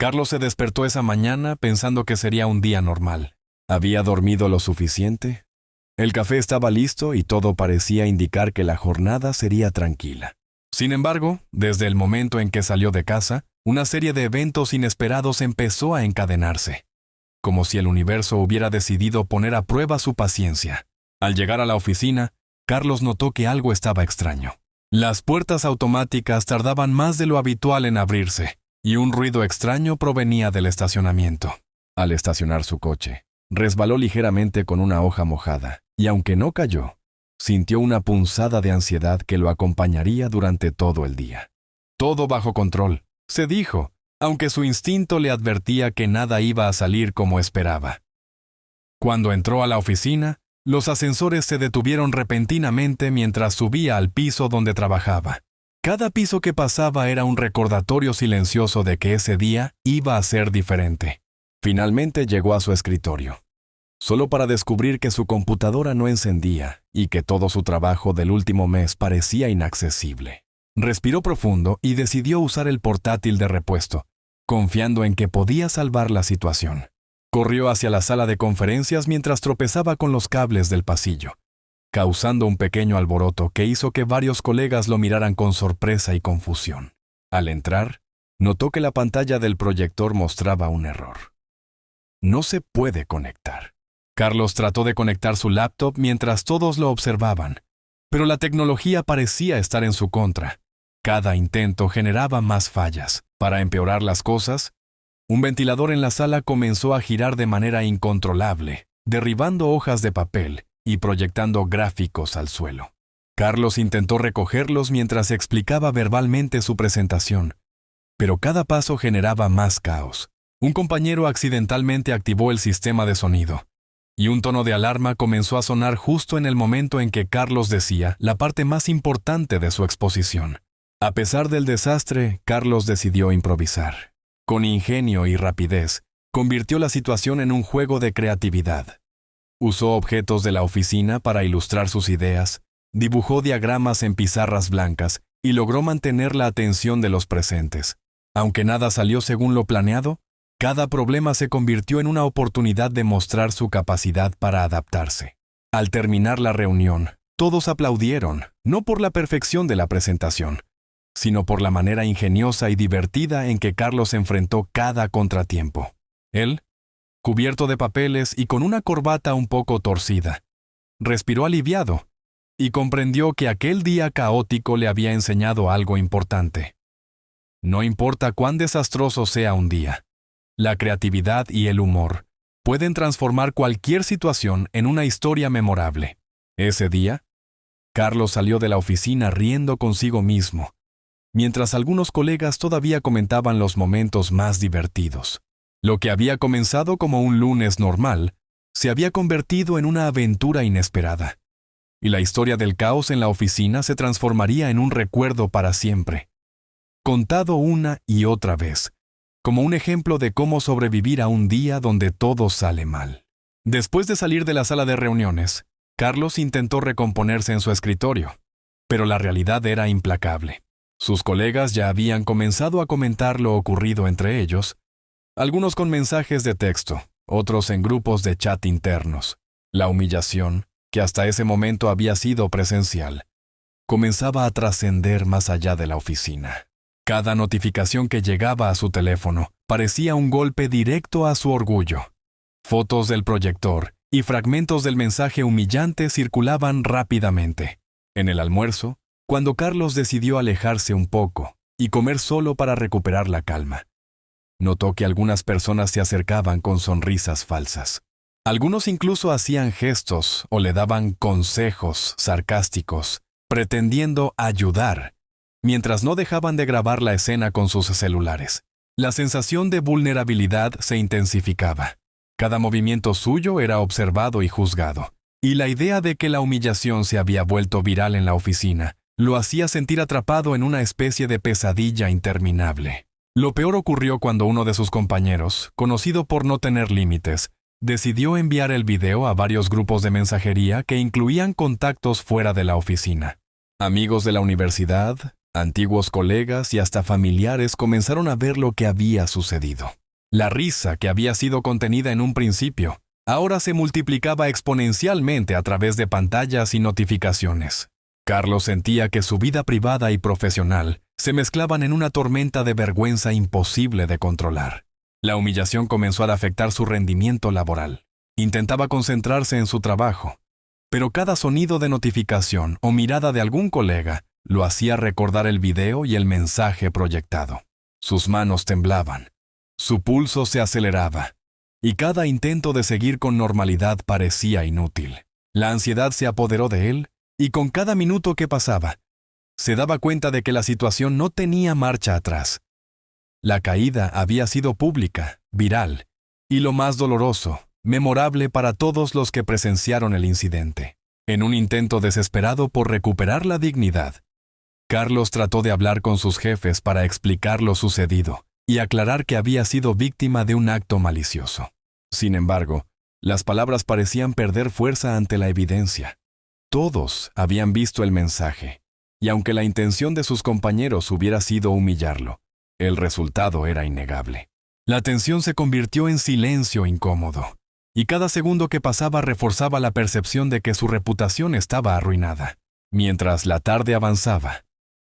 Carlos se despertó esa mañana pensando que sería un día normal. Había dormido lo suficiente. El café estaba listo y todo parecía indicar que la jornada sería tranquila. Sin embargo, desde el momento en que salió de casa, una serie de eventos inesperados empezó a encadenarse, como si el universo hubiera decidido poner a prueba su paciencia. Al llegar a la oficina, Carlos notó que algo estaba extraño. Las puertas automáticas tardaban más de lo habitual en abrirse, y un ruido extraño provenía del estacionamiento. Al estacionar su coche, resbaló ligeramente con una hoja mojada, y aunque no cayó, sintió una punzada de ansiedad que lo acompañaría durante todo el día. Todo bajo control, se dijo, aunque su instinto le advertía que nada iba a salir como esperaba. Cuando entró a la oficina, los ascensores se detuvieron repentinamente mientras subía al piso donde trabajaba. Cada piso que pasaba era un recordatorio silencioso de que ese día iba a ser diferente. Finalmente llegó a su escritorio, solo para descubrir que su computadora no encendía y que todo su trabajo del último mes parecía inaccesible. Respiró profundo y decidió usar el portátil de repuesto, confiando en que podía salvar la situación. Corrió hacia la sala de conferencias mientras tropezaba con los cables del pasillo, causando un pequeño alboroto que hizo que varios colegas lo miraran con sorpresa y confusión. Al entrar, notó que la pantalla del proyector mostraba un error. No se puede conectar. Carlos trató de conectar su laptop mientras todos lo observaban, pero la tecnología parecía estar en su contra. Cada intento generaba más fallas. Para empeorar las cosas, un ventilador en la sala comenzó a girar de manera incontrolable, derribando hojas de papel y proyectando gráficos al suelo. Carlos intentó recogerlos mientras explicaba verbalmente su presentación, pero cada paso generaba más caos. Un compañero accidentalmente activó el sistema de sonido, y un tono de alarma comenzó a sonar justo en el momento en que Carlos decía la parte más importante de su exposición. A pesar del desastre, Carlos decidió improvisar. Con ingenio y rapidez, convirtió la situación en un juego de creatividad. Usó objetos de la oficina para ilustrar sus ideas, dibujó diagramas en pizarras blancas y logró mantener la atención de los presentes. Aunque nada salió según lo planeado, cada problema se convirtió en una oportunidad de mostrar su capacidad para adaptarse. Al terminar la reunión, todos aplaudieron, no por la perfección de la presentación, sino por la manera ingeniosa y divertida en que Carlos enfrentó cada contratiempo. Él, cubierto de papeles y con una corbata un poco torcida, respiró aliviado y comprendió que aquel día caótico le había enseñado algo importante. No importa cuán desastroso sea un día, la creatividad y el humor pueden transformar cualquier situación en una historia memorable. Ese día, Carlos salió de la oficina riendo consigo mismo, mientras algunos colegas todavía comentaban los momentos más divertidos. Lo que había comenzado como un lunes normal, se había convertido en una aventura inesperada, y la historia del caos en la oficina se transformaría en un recuerdo para siempre, contado una y otra vez, como un ejemplo de cómo sobrevivir a un día donde todo sale mal. Después de salir de la sala de reuniones, Carlos intentó recomponerse en su escritorio, pero la realidad era implacable. Sus colegas ya habían comenzado a comentar lo ocurrido entre ellos, algunos con mensajes de texto, otros en grupos de chat internos. La humillación, que hasta ese momento había sido presencial, comenzaba a trascender más allá de la oficina. Cada notificación que llegaba a su teléfono parecía un golpe directo a su orgullo. Fotos del proyector y fragmentos del mensaje humillante circulaban rápidamente. En el almuerzo, cuando Carlos decidió alejarse un poco y comer solo para recuperar la calma, notó que algunas personas se acercaban con sonrisas falsas. Algunos incluso hacían gestos o le daban consejos sarcásticos, pretendiendo ayudar, mientras no dejaban de grabar la escena con sus celulares. La sensación de vulnerabilidad se intensificaba. Cada movimiento suyo era observado y juzgado, y la idea de que la humillación se había vuelto viral en la oficina lo hacía sentir atrapado en una especie de pesadilla interminable. Lo peor ocurrió cuando uno de sus compañeros, conocido por no tener límites, decidió enviar el video a varios grupos de mensajería que incluían contactos fuera de la oficina. Amigos de la universidad, Antiguos colegas y hasta familiares comenzaron a ver lo que había sucedido. La risa que había sido contenida en un principio, ahora se multiplicaba exponencialmente a través de pantallas y notificaciones. Carlos sentía que su vida privada y profesional se mezclaban en una tormenta de vergüenza imposible de controlar. La humillación comenzó a afectar su rendimiento laboral. Intentaba concentrarse en su trabajo, pero cada sonido de notificación o mirada de algún colega lo hacía recordar el video y el mensaje proyectado. Sus manos temblaban, su pulso se aceleraba, y cada intento de seguir con normalidad parecía inútil. La ansiedad se apoderó de él, y con cada minuto que pasaba, se daba cuenta de que la situación no tenía marcha atrás. La caída había sido pública, viral, y lo más doloroso, memorable para todos los que presenciaron el incidente. En un intento desesperado por recuperar la dignidad, Carlos trató de hablar con sus jefes para explicar lo sucedido y aclarar que había sido víctima de un acto malicioso. Sin embargo, las palabras parecían perder fuerza ante la evidencia. Todos habían visto el mensaje, y aunque la intención de sus compañeros hubiera sido humillarlo, el resultado era innegable. La tensión se convirtió en silencio incómodo, y cada segundo que pasaba reforzaba la percepción de que su reputación estaba arruinada. Mientras la tarde avanzaba,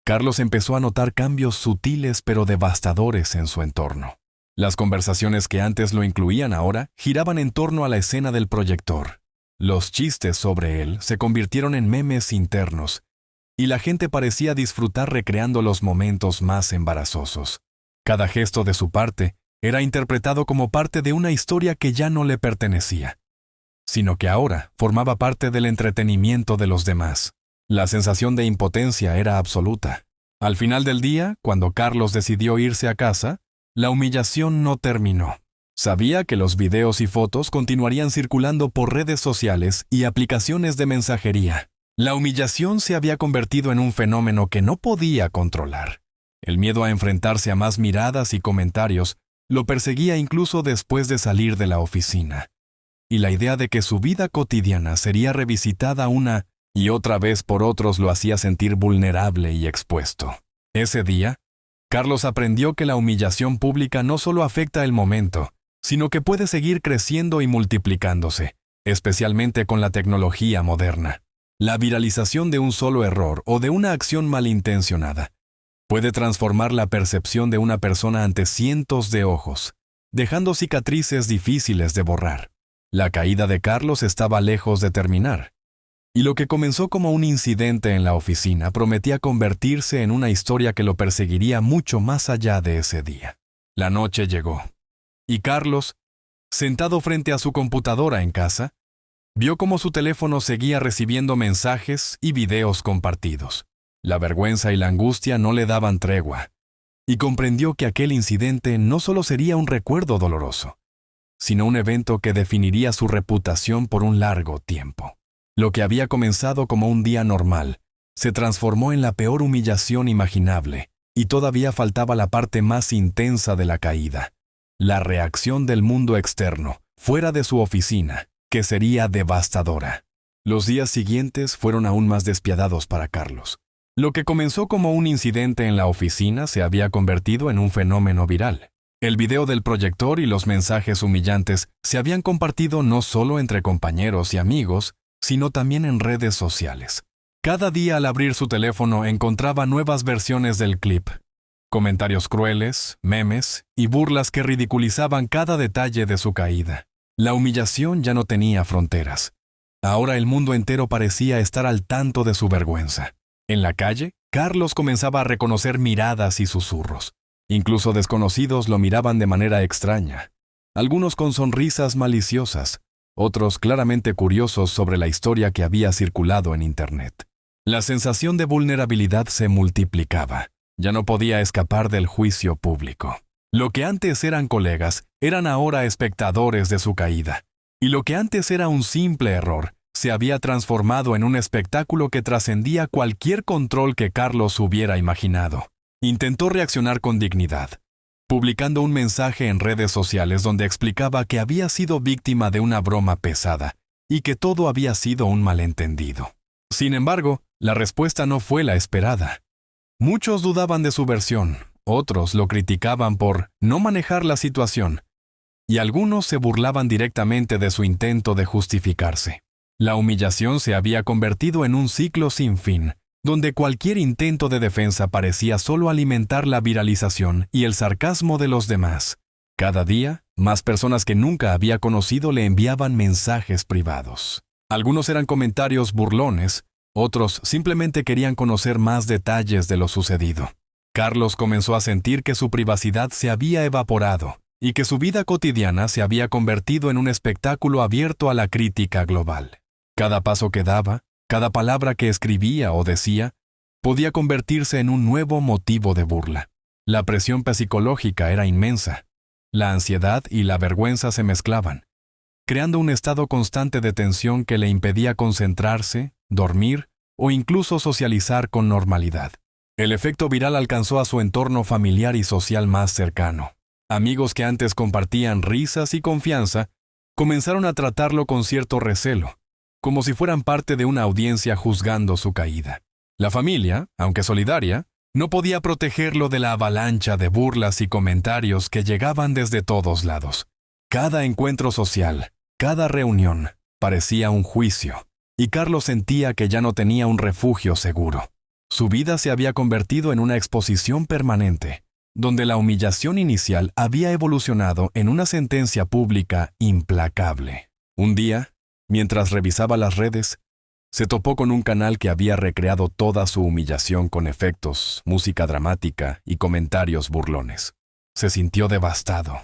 Carlos empezó a notar cambios sutiles pero devastadores en su entorno. Las conversaciones que antes lo incluían ahora giraban en torno a la escena del proyector. Los chistes sobre él se convirtieron en memes internos, y la gente parecía disfrutar recreando los momentos más embarazosos. Cada gesto de su parte era interpretado como parte de una historia que ya no le pertenecía, sino que ahora formaba parte del entretenimiento de los demás. La sensación de impotencia era absoluta. Al final del día, cuando Carlos decidió irse a casa, la humillación no terminó. Sabía que los videos y fotos continuarían circulando por redes sociales y aplicaciones de mensajería. La humillación se había convertido en un fenómeno que no podía controlar. El miedo a enfrentarse a más miradas y comentarios lo perseguía incluso después de salir de la oficina. Y la idea de que su vida cotidiana sería revisitada una y otra vez por otros lo hacía sentir vulnerable y expuesto. Ese día, Carlos aprendió que la humillación pública no solo afecta el momento, sino que puede seguir creciendo y multiplicándose, especialmente con la tecnología moderna. La viralización de un solo error o de una acción malintencionada puede transformar la percepción de una persona ante cientos de ojos, dejando cicatrices difíciles de borrar. La caída de Carlos estaba lejos de terminar, y lo que comenzó como un incidente en la oficina prometía convertirse en una historia que lo perseguiría mucho más allá de ese día. La noche llegó, y Carlos, sentado frente a su computadora en casa, vio cómo su teléfono seguía recibiendo mensajes y videos compartidos. La vergüenza y la angustia no le daban tregua, y comprendió que aquel incidente no solo sería un recuerdo doloroso, sino un evento que definiría su reputación por un largo tiempo. Lo que había comenzado como un día normal se transformó en la peor humillación imaginable, y todavía faltaba la parte más intensa de la caída, la reacción del mundo externo, fuera de su oficina, que sería devastadora. Los días siguientes fueron aún más despiadados para Carlos. Lo que comenzó como un incidente en la oficina se había convertido en un fenómeno viral. El video del proyector y los mensajes humillantes se habían compartido no solo entre compañeros y amigos, sino también en redes sociales. Cada día al abrir su teléfono encontraba nuevas versiones del clip, comentarios crueles, memes y burlas que ridiculizaban cada detalle de su caída. La humillación ya no tenía fronteras. Ahora el mundo entero parecía estar al tanto de su vergüenza. En la calle, Carlos comenzaba a reconocer miradas y susurros. Incluso desconocidos lo miraban de manera extraña, algunos con sonrisas maliciosas, otros claramente curiosos sobre la historia que había circulado en Internet. La sensación de vulnerabilidad se multiplicaba. Ya no podía escapar del juicio público. Lo que antes eran colegas, eran ahora espectadores de su caída. Y lo que antes era un simple error, se había transformado en un espectáculo que trascendía cualquier control que Carlos hubiera imaginado. Intentó reaccionar con dignidad, publicando un mensaje en redes sociales donde explicaba que había sido víctima de una broma pesada y que todo había sido un malentendido. Sin embargo, la respuesta no fue la esperada. Muchos dudaban de su versión, otros lo criticaban por no manejar la situación, y algunos se burlaban directamente de su intento de justificarse. La humillación se había convertido en un ciclo sin fin, donde cualquier intento de defensa parecía solo alimentar la viralización y el sarcasmo de los demás. Cada día, más personas que nunca había conocido le enviaban mensajes privados. Algunos eran comentarios burlones, otros simplemente querían conocer más detalles de lo sucedido. Carlos comenzó a sentir que su privacidad se había evaporado y que su vida cotidiana se había convertido en un espectáculo abierto a la crítica global. Cada paso que daba, cada palabra que escribía o decía, podía convertirse en un nuevo motivo de burla. La presión psicológica era inmensa. La ansiedad y la vergüenza se mezclaban, creando un estado constante de tensión que le impedía concentrarse, dormir o incluso socializar con normalidad. El efecto viral alcanzó a su entorno familiar y social más cercano. Amigos que antes compartían risas y confianza comenzaron a tratarlo con cierto recelo, como si fueran parte de una audiencia juzgando su caída. La familia, aunque solidaria, no podía protegerlo de la avalancha de burlas y comentarios que llegaban desde todos lados. Cada encuentro social, cada reunión, parecía un juicio, y Carlos sentía que ya no tenía un refugio seguro. Su vida se había convertido en una exposición permanente, donde la humillación inicial había evolucionado en una sentencia pública implacable. Un día, mientras revisaba las redes, se topó con un canal que había recreado toda su humillación con efectos, música dramática y comentarios burlones. Se sintió devastado.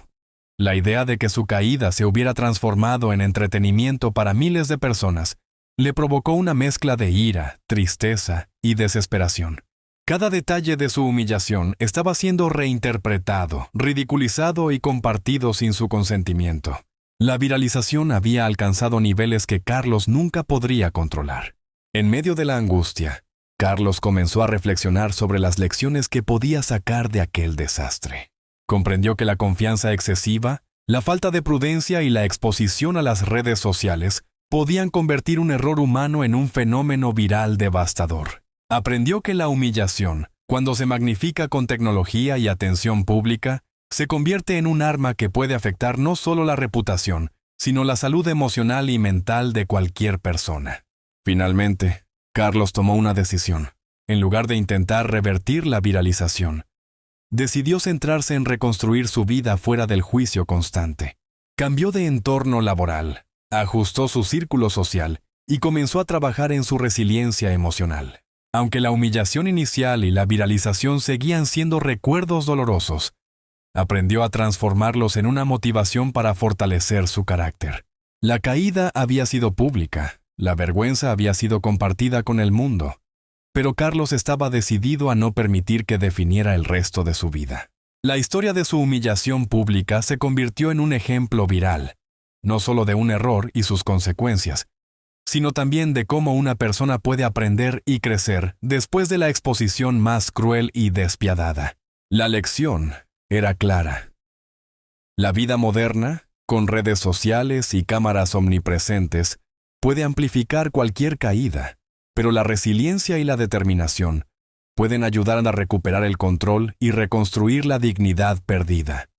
La idea de que su caída se hubiera transformado en entretenimiento para miles de personas le provocó una mezcla de ira, tristeza y desesperación. Cada detalle de su humillación estaba siendo reinterpretado, ridiculizado y compartido sin su consentimiento. La viralización había alcanzado niveles que Carlos nunca podría controlar. En medio de la angustia, Carlos comenzó a reflexionar sobre las lecciones que podía sacar de aquel desastre. Comprendió que la confianza excesiva, la falta de prudencia y la exposición a las redes sociales podían convertir un error humano en un fenómeno viral devastador. Aprendió que la humillación, cuando se magnifica con tecnología y atención pública, se convierte en un arma que puede afectar no solo la reputación, sino la salud emocional y mental de cualquier persona. Finalmente, Carlos tomó una decisión. En lugar de intentar revertir la viralización, decidió centrarse en reconstruir su vida fuera del juicio constante. Cambió de entorno laboral, ajustó su círculo social y comenzó a trabajar en su resiliencia emocional. Aunque la humillación inicial y la viralización seguían siendo recuerdos dolorosos, aprendió a transformarlos en una motivación para fortalecer su carácter. La caída había sido pública, la vergüenza había sido compartida con el mundo, pero Carlos estaba decidido a no permitir que definiera el resto de su vida. La historia de su humillación pública se convirtió en un ejemplo viral, no solo de un error y sus consecuencias, sino también de cómo una persona puede aprender y crecer después de la exposición más cruel y despiadada. La lección era clara. La vida moderna, con redes sociales y cámaras omnipresentes, puede amplificar cualquier caída, pero la resiliencia y la determinación pueden ayudar a recuperar el control y reconstruir la dignidad perdida.